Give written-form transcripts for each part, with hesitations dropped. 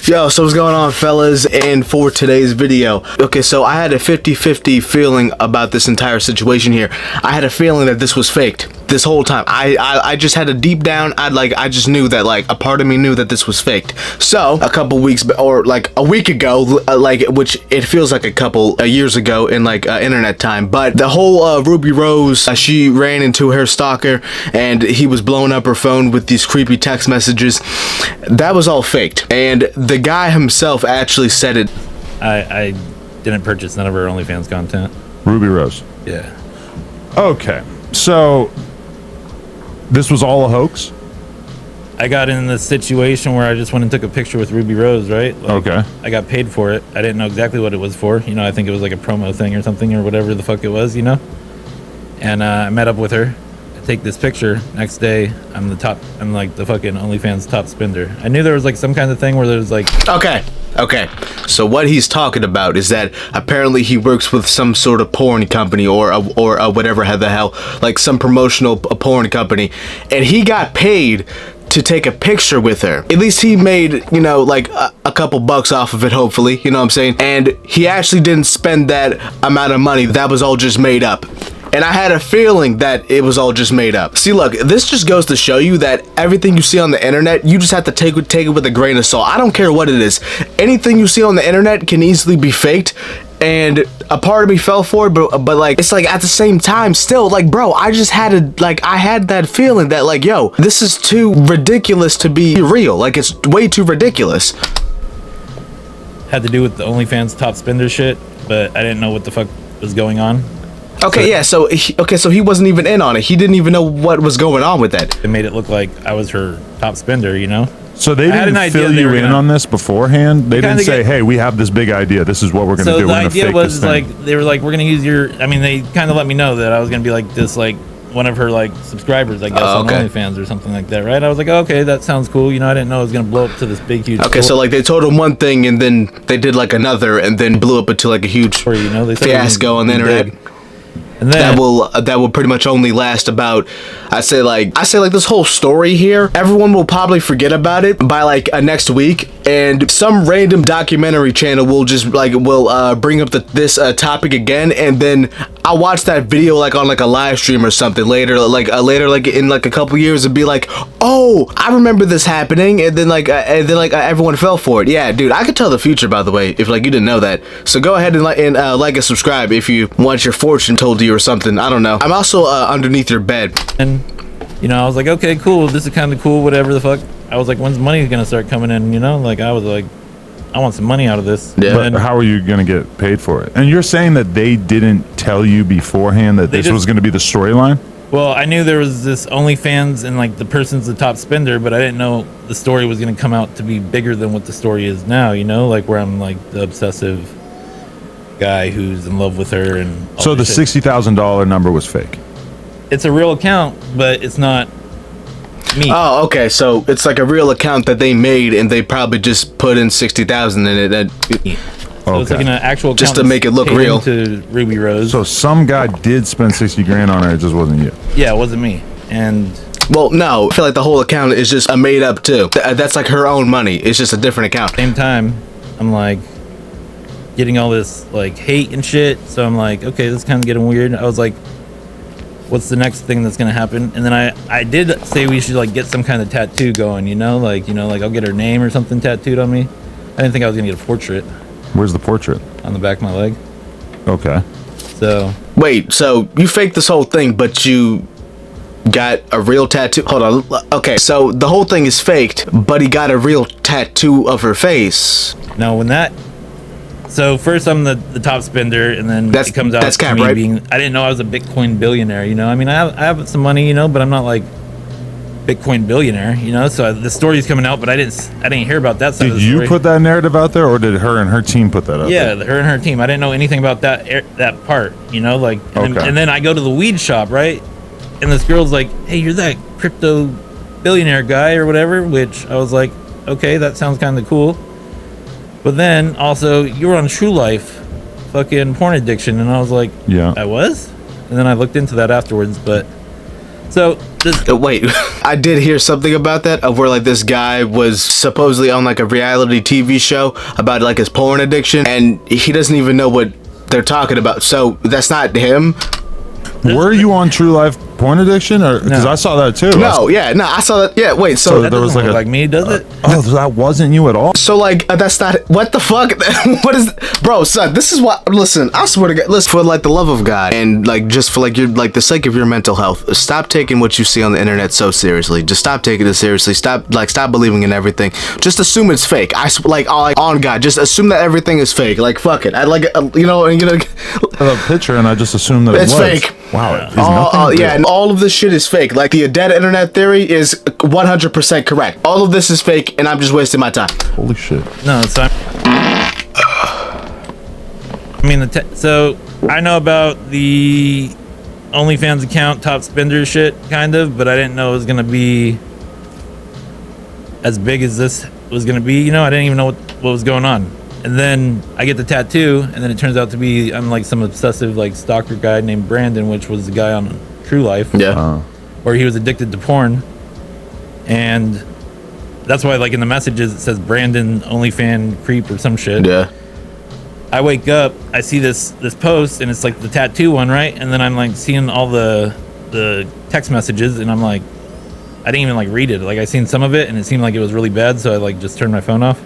Yo, so what's going on, fellas? And for today's video, okay, so I had a 50-50 feeling about this entire situation here. I had a feeling that this was faked this whole time. I just had a deep down, I just knew that, like, a part of me knew that this was faked. So a couple weeks, or like a week ago, which it feels like a couple years ago in like internet time, but the whole Rubi Rose, she ran into her stalker and he was blowing up her phone with these creepy text messages. That was all faked, and the guy himself actually said it. I didn't purchase none of her OnlyFans content. Rubi Rose. Yeah. Okay, so this was all a hoax? I got in this situation where I just went and took a picture with Rubi Rose, right? Like, okay. I got paid for it. I didn't know exactly what it was for. You know, I think it was like a promo thing or something or whatever the fuck it was, you know? And I met up with her. I take this picture. Next day, I'm like the fucking OnlyFans top spender. I knew there was like some kind of thing where there's like... Okay, so what he's talking about is that apparently he works with some sort of porn company or whatever the hell, like some promotional porn company, and he got paid to take a picture with her. At least he made, you know, like a couple bucks off of it, hopefully, you know what I'm saying? And he actually didn't spend that amount of money. That was all just made up. And I had a feeling that it was all just made up. See, look, this just goes to show you that everything you see on the internet, you just have to take it with a grain of salt. I don't care what it is. Anything you see on the internet can easily be faked, and a part of me fell for it, but like, it's like at the same time, still, like, bro, I just had I had that feeling that, like, yo, this is too ridiculous to be real. Like, it's way too ridiculous. Had to do with the OnlyFans top spender shit, but I didn't know what the fuck was going on. Okay, yeah, so he wasn't even in on it. He didn't even know what was going on with that. It made it look like I was her top spender, you know? So they didn't fill you in on this beforehand? They didn't say, hey, we have this big idea. This is what we're going to do. So the idea was, like, they were like, we're going to use your... I mean, they kind of let me know that I was going to be, like, this, like, one of her, like, subscribers, I guess, on OnlyFans or something like that, right? I was like, okay, that sounds cool. You know, I didn't know it was going to blow up to this big, huge... Okay, so, like, they told him one thing, and then they did, like, another, and then blew up into, like, a huge fiasco on the internet. And then, that will pretty much only last about, I say like this whole story here, everyone will probably forget about it by like next week, and some random documentary channel will just like bring up this topic again, and then I'll watch that video like on like a live stream or something later in like a couple years and be like, oh, I remember this happening, and then everyone fell for it. Yeah, dude, I could tell the future, by the way, if like you didn't know that. So go ahead and like and subscribe if you want your fortune told to you or something. I don't know. I'm also underneath your bed. And you know, I was like, okay, cool, this is kind of cool, whatever the fuck. I was like, when's money gonna start coming in? You know, like I was like, I want some money out of this. Yeah. But how are you gonna get paid for it? And you're saying that they didn't tell you beforehand that this was gonna be the storyline? Well, I knew there was this OnlyFans and like the person's the top spender, but I didn't know the story was gonna come out to be bigger than what the story is now. You know, like where I'm like the obsessive guy who's in love with her and all so the $60,000 number was fake. It's a real account, but it's not me. Oh, okay, so it's like a real account that they made and they probably just put in 60,000 in it. So it's like an actual account just to make it look real to Rubi Rose. So some guy did spend 60 grand on her, it just wasn't you. Yeah, it wasn't me. And well, no, I feel like the whole account is just made up too. That's like her own money. It's just a different account. Same time, I'm like getting all this like hate and shit, so I'm like, okay, this is kind of getting weird. I was like, what's the next thing that's gonna happen? And then I did say we should like get some kind of tattoo going, you know, like I'll get her name or something tattooed on me. I didn't think I was gonna get a portrait. Where's the portrait? On the back of my leg. Okay. So wait, so you faked this whole thing, but you got a real tattoo? Hold on. Okay, so the whole thing is faked, but he got a real tattoo of her face. No, when that... So first I'm the top spender, and then it comes out to me being... I didn't know I was a Bitcoin billionaire, you know? I mean, I have some money, you know, but I'm not like Bitcoin billionaire, you know? So the story's coming out, but I didn't hear about that side of the story. Did you put that narrative out there, or did her and her team put that out there? Yeah, her and her team. I didn't know anything about that part, you know? Like, and then I go to the weed shop, right? And this girl's like, hey, you're that crypto billionaire guy or whatever, which I was like, okay, that sounds kind of cool. But then also you were on True Life, fucking porn addiction, and I was like, yeah, I was. And then I looked into that afterwards, but So this, Wait, I did hear something about that, of where like this guy was supposedly on like a reality TV show about like his porn addiction, and he doesn't even know what they're talking about. So that's not him. Were you on True Life porn addiction, or because I saw that too? No, I saw that. Yeah, wait. So that there was doesn't like look like me, does it? Oh, that wasn't you at all. So like that's not what the fuck. What is, bro, son? This is what. Listen, I swear to God. Listen, for like the love of God, and like just for like your like the sake of your mental health, stop taking what you see on the internet so seriously. Just stop taking it seriously. Stop believing in everything. Just assume it's fake. Like on God, just assume that everything is fake. Like fuck it. I like you know. I have a picture, and I just assumed that it's it was fake. Wow, it is nothing yeah, and all of this shit is fake. Like the dead internet theory is 100% correct. All of this is fake, and I'm just wasting my time. Holy shit. No, it's not. I mean, so I know about the OnlyFans account, top spender shit, kind of, but I didn't know it was gonna be as big as this was gonna be. You know, I didn't even know what was going on. And then I get the tattoo, and then it turns out to be I'm like some obsessive like stalker guy named Brandon, which was the guy on True Life. Yeah. Where he was addicted to porn, and that's why like in the messages it says Brandon OnlyFan creep or some shit. Yeah. I wake up, I see this post, and it's like the tattoo one, right? And then I'm like seeing all the text messages, and I'm like, I didn't even like read it. Like I seen some of it, and it seemed like it was really bad, so I like just turned my phone off.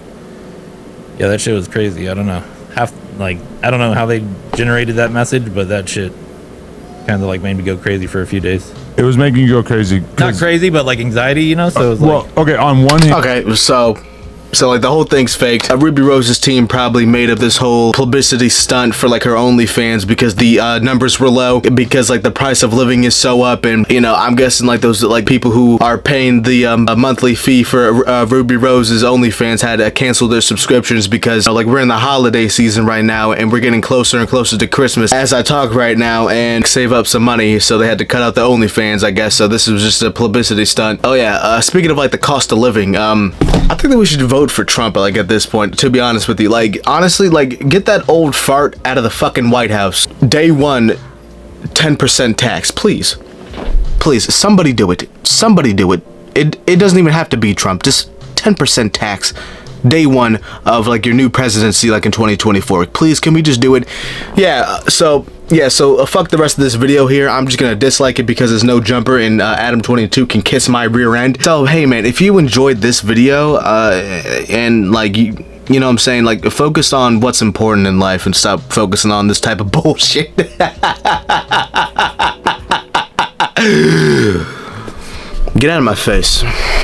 Yeah, that shit was crazy. I don't know. I don't know how they generated that message, but that shit kind of like made me go crazy for a few days. It was making you go crazy. Not crazy, but like anxiety, you know? So it was like, okay, on one hand. Okay, so like the whole thing's fake. Rubi Rose's team probably made up this whole publicity stunt for like her OnlyFans because the numbers were low, because like the price of living is so up, and you know I'm guessing like those like people who are paying the a monthly fee for Rubi Rose's OnlyFans had to cancel their subscriptions because like we're in the holiday season right now, and we're getting closer and closer to Christmas as I talk right now, and save up some money, so they had to cut out the OnlyFans, I guess. So this was just a publicity stunt. Oh yeah, speaking of like the cost of living, I think that we should vote for Trump, like at this point, to be honest with you. Like honestly, like get that old fart out of the fucking White House. Day one, 10% tax, please somebody do it. It doesn't even have to be Trump, just 10% tax day one of like your new presidency, like in 2024. Please, can we just do it? So fuck the rest of this video here. I'm just gonna dislike it because there's no jumper, and Adam22 can kiss my rear end. So hey man, if you enjoyed this video and like you know what I'm saying, like focus on what's important in life and stop focusing on this type of bullshit. Get out of my face.